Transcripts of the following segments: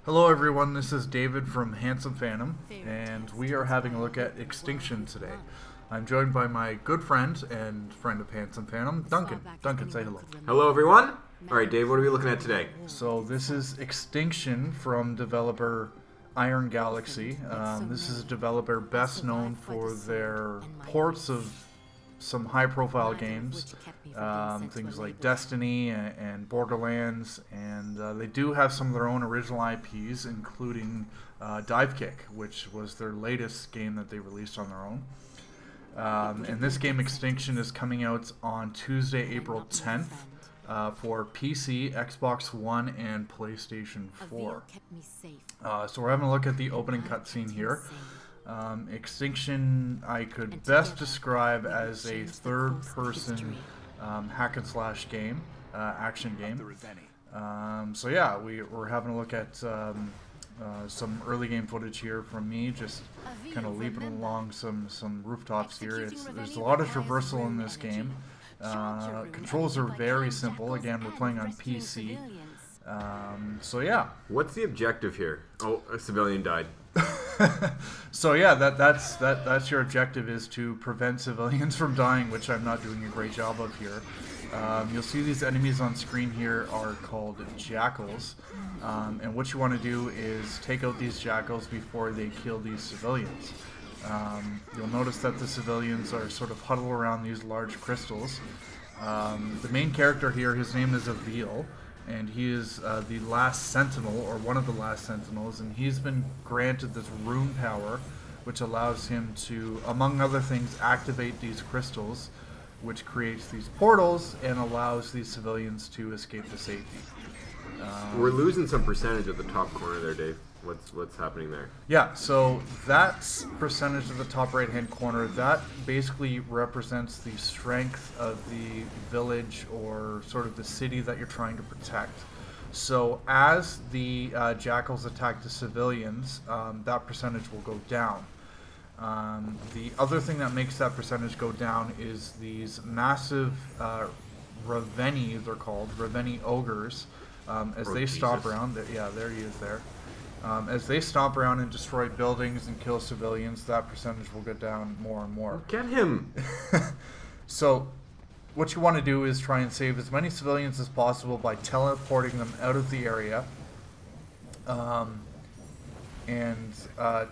Hello everyone, this is David from Handsome Phantom, and we are having a look at Extinction today. I'm joined by my good friend and friend of Handsome Phantom, Duncan. Duncan, say hello. Hello everyone! Alright Dave, what are we looking at today? So this is Extinction from developer Iron Galaxy. This is a developer best known for their ports of some high-profile games, things like Destiny and Borderlands, and they do have some of their own original IPs, including Dive Kick, which was their latest game that they released on their own. And this game, Extinction, is coming out on Tuesday, April 10th for PC, Xbox One, and PlayStation 4. So we're having a look at the opening cutscene here. Extinction I could best describe as a third-person hack and slash game, action game. So yeah, we're having a look at some early game footage here from me, just kind of leaping along some rooftops here. There's a lot of traversal in this game. Controls are very simple. Again, we're playing on PC. So yeah. What's the objective here? Oh, a civilian died. So yeah, that's your objective, is to prevent civilians from dying, which I'm not doing a great job of here. You'll see these enemies on screen here are called jackals, and what you want to do is take out these jackals before they kill these civilians. You'll notice that the civilians are sort of huddled around these large crystals. The main character here, his name is Avil, and he is the last sentinel, or one of the last sentinels, and he's been granted this rune power, which allows him to, among other things, activate these crystals, which creates these portals and allows these civilians to escape to safety. We're losing some percentage at the top corner there, Dave. What's happening there? Yeah, so that percentage of the top right-hand corner, that basically represents the strength of the village or sort of the city that you're trying to protect. So as the jackals attack the civilians, that percentage will go down. The other thing that makes that percentage go down is these massive Raveni, they're called, Raveni ogres, as they stomp around. Yeah, there he is there. As they stomp around and destroy buildings and kill civilians, that percentage will go down more and more. Get him! So, what you want to do is try and save as many civilians as possible by teleporting them out of the area, and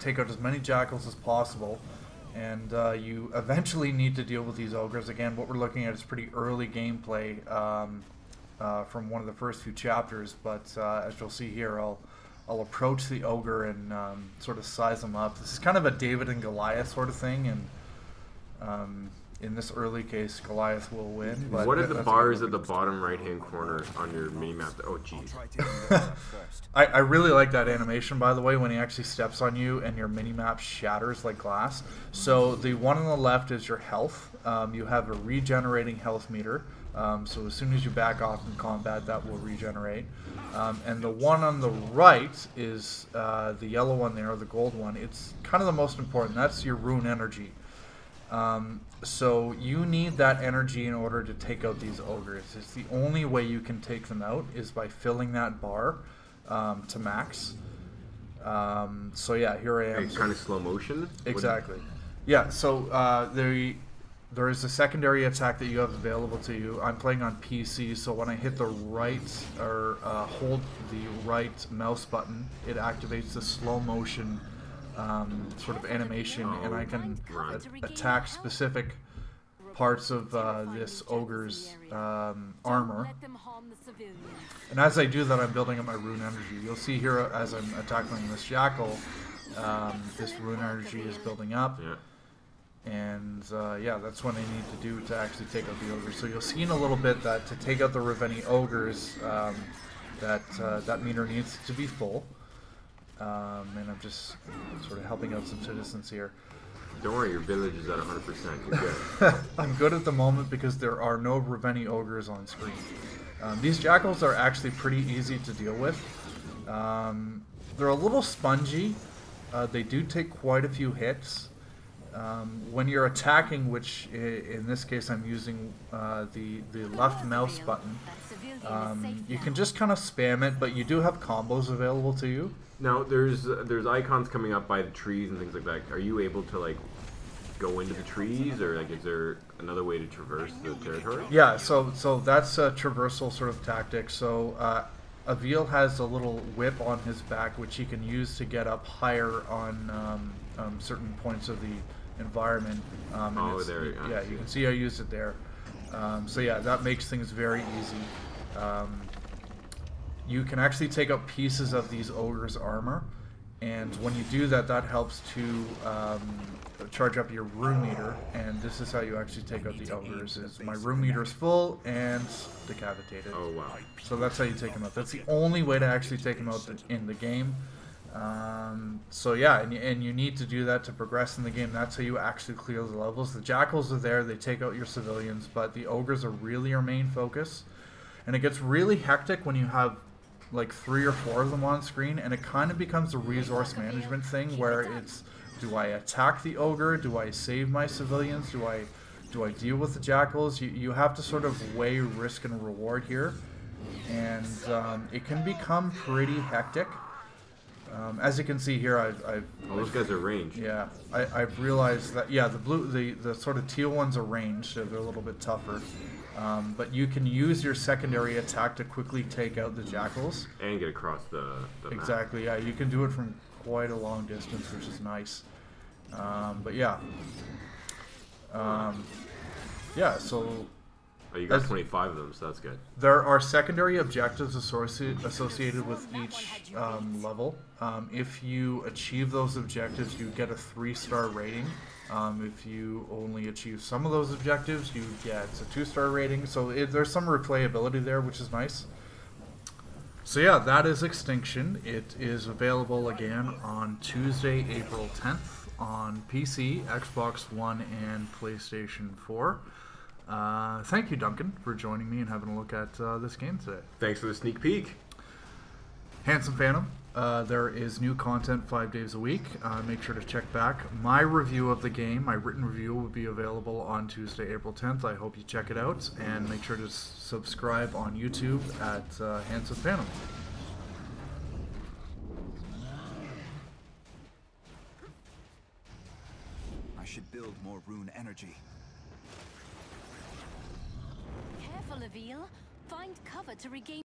take out as many jackals as possible. And you eventually need to deal with these ogres. Again, what we're looking at is pretty early gameplay from one of the first few chapters, but as you'll see here, I'll approach the ogre and sort of size him up. This is kind of a David and Goliath sort of thing, and in this early case, Goliath will win. But what are the bars at the bottom right-hand corner on your mini-map? Oh, jeez. I really like that animation, by the way, when he actually steps on you and your mini-map shatters like glass. So the one on the left is your health. You have a regenerating health meter. So as soon as you back off in combat, that will regenerate. And the one on the right is the yellow one there, the gold one. It's kind of the most important. That's your rune energy. So you need that energy in order to take out these ogres. It's the only way you can take them out is by filling that bar to max. So yeah, here I am. It's kind of slow motion? Exactly. Yeah, so there is a secondary attack that you have available to you. I'm playing on PC, so when I hit the right, or hold the right mouse button, it activates the slow motion sort of animation, and I can attack specific parts of this ogre's armor. And as I do that, I'm building up my rune energy. You'll see here as I'm attacking this jackal, this rune energy is building up. Yeah. And yeah, that's what I need to do to actually take out the ogres. So you'll see in a little bit that to take out the Raveni ogres, that meter needs to be full. And I'm just sort of helping out some citizens here. Don't worry, your village is at 100%. You're good. I'm good at the moment because there are no Raveni ogres on screen. These jackals are actually pretty easy to deal with. They're a little spongy. They do take quite a few hits. When you're attacking, which in this case I'm using the left mouse button, you can just kind of spam it, but you do have combos available to you. Now there's icons coming up by the trees and things like that. Are you able to like go into the trees, or like is there another way to traverse the territory? Yeah, so that's a traversal sort of tactic. So Avil has a little whip on his back, which he can use to get up higher on certain points of the environment. There. Yeah, you can see I used it there. So yeah, that makes things very easy. You can actually take up pieces of these ogres' armor, and when you do that, that helps to charge up your room meter. And this is how you actually take out the ogres: is my room meter is full and decapitated. Oh wow! So that's how you take them out. That's the only way to actually take them out in the game. So yeah, and you need to do that to progress in the game. That's how you actually clear the levels. The jackals are there, they take out your civilians, but the ogres are really your main focus. And it gets really hectic when you have like 3 or 4 of them on screen, and it kind of becomes a resource management thing where it's, do I attack the ogre? Do I save my civilians? Do I deal with the jackals? You have to sort of weigh risk and reward here, and it can become pretty hectic. As you can see here, I've those guys are ranged. Yeah, I've realized that, yeah, the sort of teal ones are ranged, so they're a little bit tougher. But you can use your secondary attack to quickly take out the jackals. And get across the map. Exactly, yeah, you can do it from quite a long distance, which is nice. But yeah. Yeah, so... Oh, you got 25 of them, so that's good. There are secondary objectives associated with each level. If you achieve those objectives, you get a 3-star rating. If you only achieve some of those objectives, you get a 2-star rating. So there's some replayability there, which is nice. So yeah, that is Extinction. It is available again on Tuesday, April 10th on PC, Xbox One, and PlayStation 4. Thank you, Duncan, for joining me and having a look at this game today. Thanks for the sneak peek. Handsome Phantom, there is new content 5 days a week. Make sure to check back. My review of the game, my written review, will be available on Tuesday, April 10th. I hope you check it out, and make sure to subscribe on YouTube at Handsome Phantom. I should build more rune energy. Careful, Avil. Find cover to regain